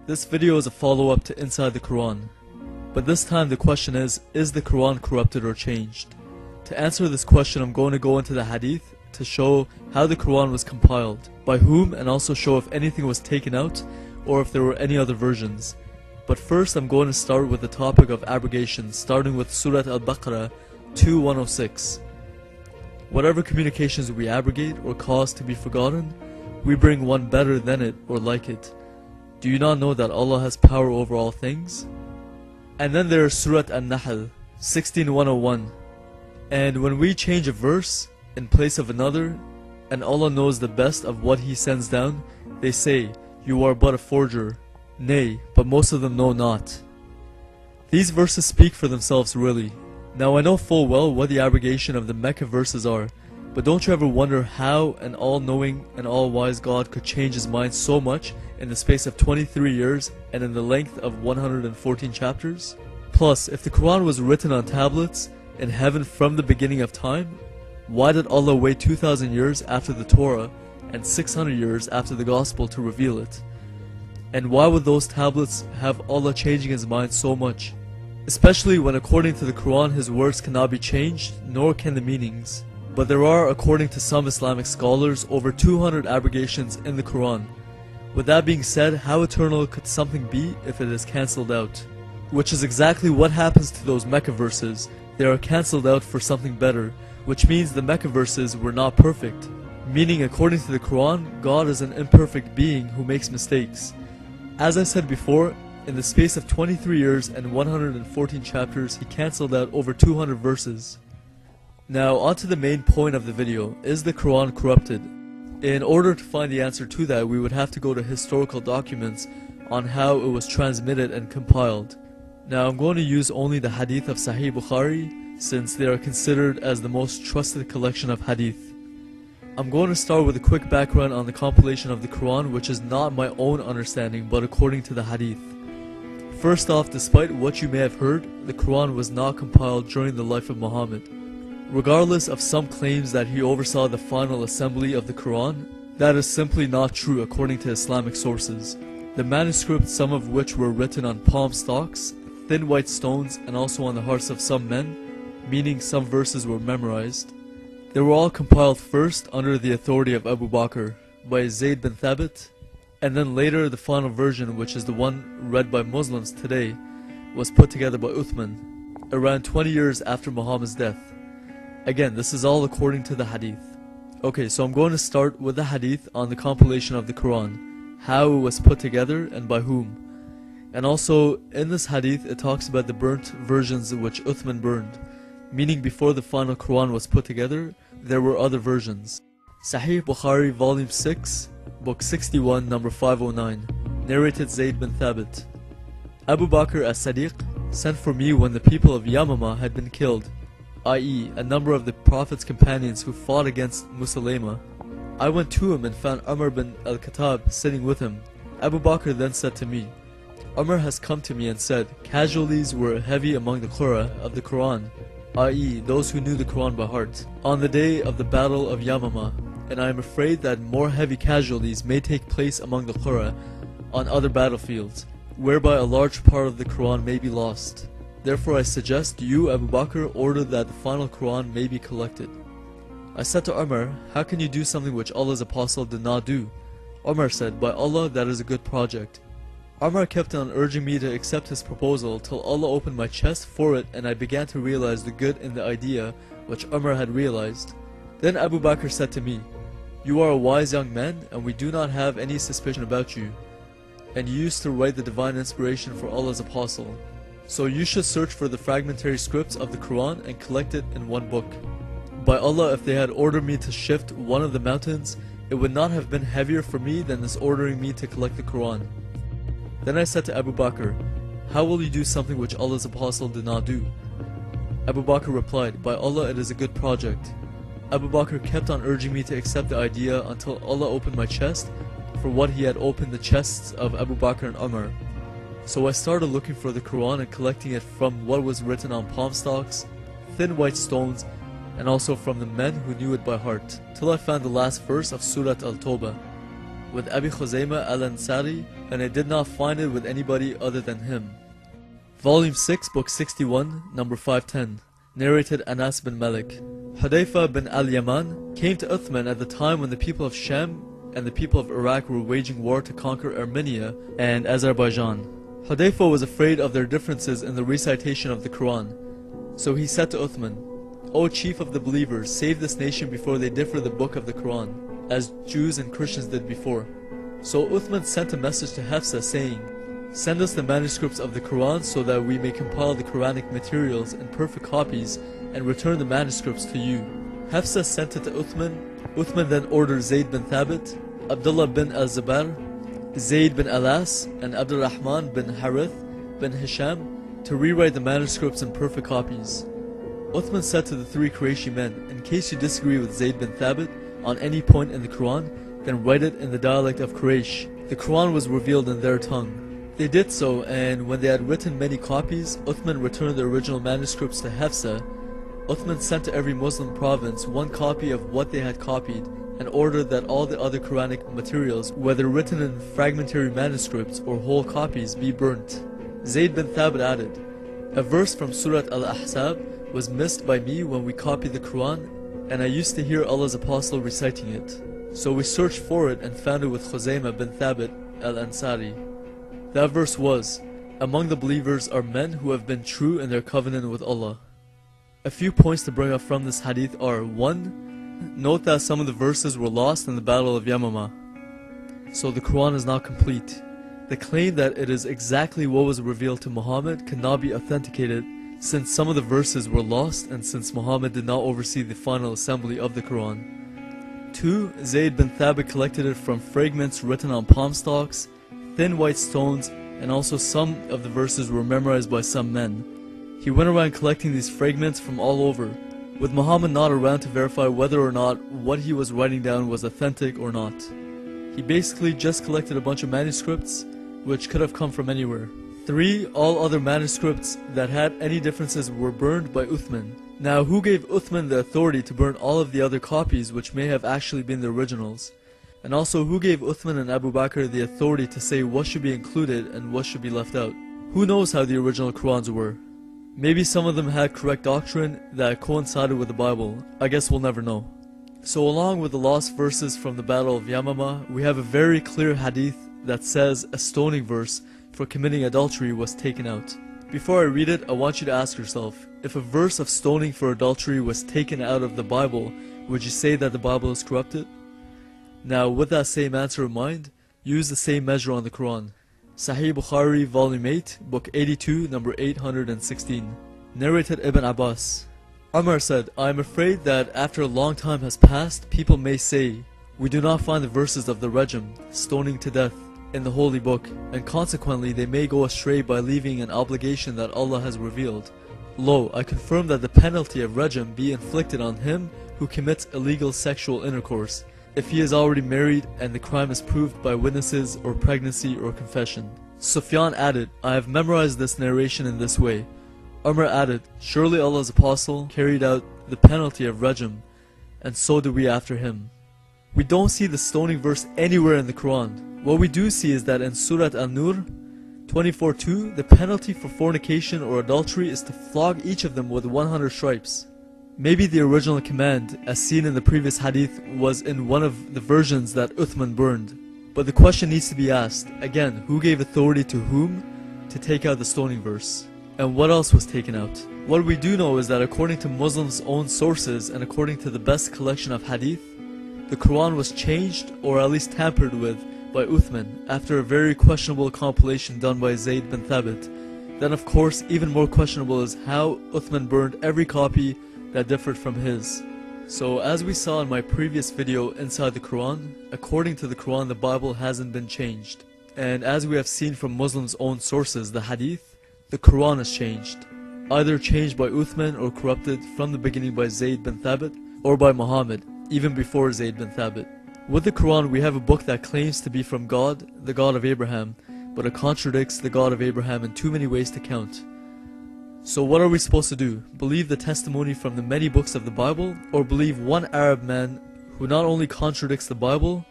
This video is a follow-up to Inside the Quran. But this time the question is the Quran corrupted or changed? To answer this question, I'm going to go into the hadith to show how the Quran was compiled, by whom, and also show if anything was taken out or if there were any other versions. But first I'm going to start with the topic of abrogation, starting with Surat al-Baqarah 2:106. Whatever communications we abrogate or cause to be forgotten, we bring one better than it or like it. Do you not know that Allah has power over all things? And then there is Surat An-Nahl 16:101. And when we change a verse in place of another, and Allah knows the best of what He sends down, they say, "You are but a forger." Nay, but most of them know not. These verses speak for themselves really. Now I know full well what the abrogation of the Mecca verses are, but don't you ever wonder how an all-knowing and all-wise God could change His mind so much in the space of 23 years and in the length of 114 chapters? Plus, if the Quran was written on tablets in heaven from the beginning of time, why did Allah wait 2,000 years after the Torah and 600 years after the Gospel to reveal it? And why would those tablets have Allah changing His mind so much? Especially when according to the Quran His words cannot be changed, nor can the meanings. But there are, according to some Islamic scholars, over 200 abrogations in the Quran. With that being said, how eternal could something be if it is cancelled out? Which is exactly what happens to those Mecca verses. They are cancelled out for something better, which means the Mecca verses were not perfect. Meaning, according to the Quran, God is an imperfect being who makes mistakes. As I said before, in the space of 23 years and 114 chapters, He cancelled out over 200 verses. Now, on to the main point of the video. Is the Quran corrupted? In order to find the answer to that, we would have to go to historical documents on how it was transmitted and compiled. Now, I'm going to use only the hadith of Sahih Bukhari, since they are considered as the most trusted collection of hadith. I'm going to start with a quick background on the compilation of the Quran, which is not my own understanding, but according to the hadith. First off, despite what you may have heard, the Quran was not compiled during the life of Muhammad. Regardless of some claims that he oversaw the final assembly of the Quran, that is simply not true according to Islamic sources. The manuscripts, some of which were written on palm stalks, thin white stones, and also on the hearts of some men, meaning some verses were memorized. They were all compiled first under the authority of Abu Bakr by Zayd bin Thabit, and then later the final version, which is the one read by Muslims today, was put together by Uthman, around 20 years after Muhammad's death. Again, this is all according to the hadith. Okay, so I'm going to start with the hadith on the compilation of the Quran, how it was put together and by whom. And also, in this hadith, it talks about the burnt versions which Uthman burned, meaning before the final Quran was put together, there were other versions. Sahih Bukhari, Volume 6, Book 61, number 509, narrated Zayd bin Thabit. Abu Bakr as-Sadiq sent for me when the people of Yamama had been killed, i.e., a number of the Prophet's companions who fought against Musaylama. I went to him and found Umar bin al-Khattab sitting with him. Abu Bakr then said to me, Umar has come to me and said, casualties were heavy among the Qur'an of the Quran, i.e., those who knew the Quran by heart, on the day of the Battle of Yamama, and I am afraid that more heavy casualties may take place among the Qur'an on other battlefields, whereby a large part of the Quran may be lost. Therefore I suggest you, Abu Bakr, order that the final Quran may be collected. I said to Umar, how can you do something which Allah's Apostle did not do? Umar said, by Allah, that is a good project. Umar kept on urging me to accept his proposal till Allah opened my chest for it and I began to realize the good in the idea which Umar had realized. Then Abu Bakr said to me, you are a wise young man and we do not have any suspicion about you. And you used to write the divine inspiration for Allah's Apostle. So you should search for the fragmentary scripts of the Quran and collect it in one book. By Allah, if they had ordered me to shift one of the mountains, it would not have been heavier for me than this ordering me to collect the Quran. Then I said to Abu Bakr, how will you do something which Allah's Apostle did not do? Abu Bakr replied, by Allah, it is a good project. Abu Bakr kept on urging me to accept the idea until Allah opened my chest for what He had opened the chests of Abu Bakr and Umar. So I started looking for the Quran and collecting it from what was written on palm stalks, thin white stones, and also from the men who knew it by heart, till I found the last verse of Surat al-Tawbah, with Abi Khuzaymah al-Ansari, and I did not find it with anybody other than him. Volume 6, Book 61, number 510. Narrated Anas bin Malik. Hudayfa bin al-Yaman came to Uthman at the time when the people of Sham and the people of Iraq were waging war to conquer Armenia and Azerbaijan. Hudayfa was afraid of their differences in the recitation of the Quran. So he said to Uthman, "O chief of the believers, save this nation before they differ the book of the Quran, as Jews and Christians did before." So Uthman sent a message to Hafsa saying, "Send us the manuscripts of the Quran so that we may compile the Quranic materials in perfect copies and return the manuscripts to you." Hafsa sent it to Uthman. Uthman then ordered Zayd bin Thabit, Abdullah bin al-Zubair, Zayd bin Alas, and Abdurrahman bin Harith bin Hisham to rewrite the manuscripts in perfect copies. Uthman said to the three Qurayshi men, "In case you disagree with Zayd bin Thabit on any point in the Quran, then write it in the dialect of Quraysh." The Quran was revealed in their tongue. They did so, and when they had written many copies, Uthman returned the original manuscripts to Hafsa. Uthman sent to every Muslim province one copy of what they had copied, and ordered that all the other Quranic materials, whether written in fragmentary manuscripts or whole copies, be burnt. Zayd bin Thabit added, "A verse from Surat al-Ahzab was missed by me when we copied the Quran, and I used to hear Allah's Apostle reciting it. So we searched for it and found it with Khuzaymah bin Thabit al-Ansari. That verse was, 'Among the believers are men who have been true in their covenant with Allah.'" A few points to bring up from this hadith are: 1. Note that some of the verses were lost in the Battle of Yamama, so the Quran is not complete. The claim that it is exactly what was revealed to Muhammad cannot be authenticated, since some of the verses were lost and since Muhammad did not oversee the final assembly of the Quran. 2. Zayd bin Thabit collected it from fragments written on palm stalks, thin white stones, and also some of the verses were memorized by some men. He went around collecting these fragments from all over, with Muhammad not around to verify whether or not what he was writing down was authentic or not. He basically just collected a bunch of manuscripts, which could have come from anywhere. 3. All other manuscripts that had any differences were burned by Uthman. Now, who gave Uthman the authority to burn all of the other copies which may have actually been the originals? And also, who gave Uthman and Abu Bakr the authority to say what should be included and what should be left out? Who knows how the original Qurans were? Maybe some of them had correct doctrine that coincided with the Bible. I guess we'll never know. So along with the lost verses from the Battle of Yamama, we have a very clear hadith that says a stoning verse for committing adultery was taken out. Before I read it, I want you to ask yourself, if a verse of stoning for adultery was taken out of the Bible, would you say that the Bible is corrupted? Now, with that same answer in mind, use the same measure on the Quran. Sahih Bukhari, Volume 8, Book 82, number 816. Narrated Ibn Abbas. Umar said, "I am afraid that after a long time has passed, people may say, 'We do not find the verses of the rajam, stoning to death, in the Holy Book,' and consequently they may go astray by leaving an obligation that Allah has revealed. Lo, I confirm that the penalty of rajam be inflicted on him who commits illegal sexual intercourse, if he is already married and the crime is proved by witnesses or pregnancy or confession." Sufyan added, "I have memorized this narration in this way." Umar added, "Surely Allah's Apostle carried out the penalty of rajam, and so do we after him." We don't see the stoning verse anywhere in the Quran. What we do see is that in Surat An-Nur 24:2, the penalty for fornication or adultery is to flog each of them with 100 stripes. Maybe the original command, as seen in the previous hadith, was in one of the versions that Uthman burned. But the question needs to be asked, again, who gave authority to whom to take out the stoning verse? And what else was taken out? What we do know is that according to Muslims' own sources and according to the best collection of hadith, the Quran was changed or at least tampered with by Uthman after a very questionable compilation done by Zayd bin Thabit. Then of course, even more questionable is how Uthman burned every copy that differed from his. So as we saw in my previous video inside the Quran, according to the Quran the Bible hasn't been changed. And as we have seen from Muslims' own sources, the hadith, the Quran is changed. Either changed by Uthman or corrupted from the beginning by Zayd bin Thabit or by Muhammad, even before Zayd bin Thabit. With the Quran we have a book that claims to be from God, the God of Abraham, but it contradicts the God of Abraham in too many ways to count. So what are we supposed to do? Believe the testimony from the many books of the Bible, or believe one Arab man who not only contradicts the Bible,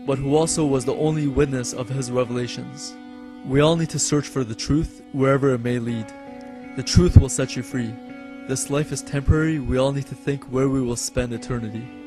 but who also was the only witness of his revelations. We all need to search for the truth wherever it may lead. The truth will set you free. This life is temporary, we all need to think where we will spend eternity.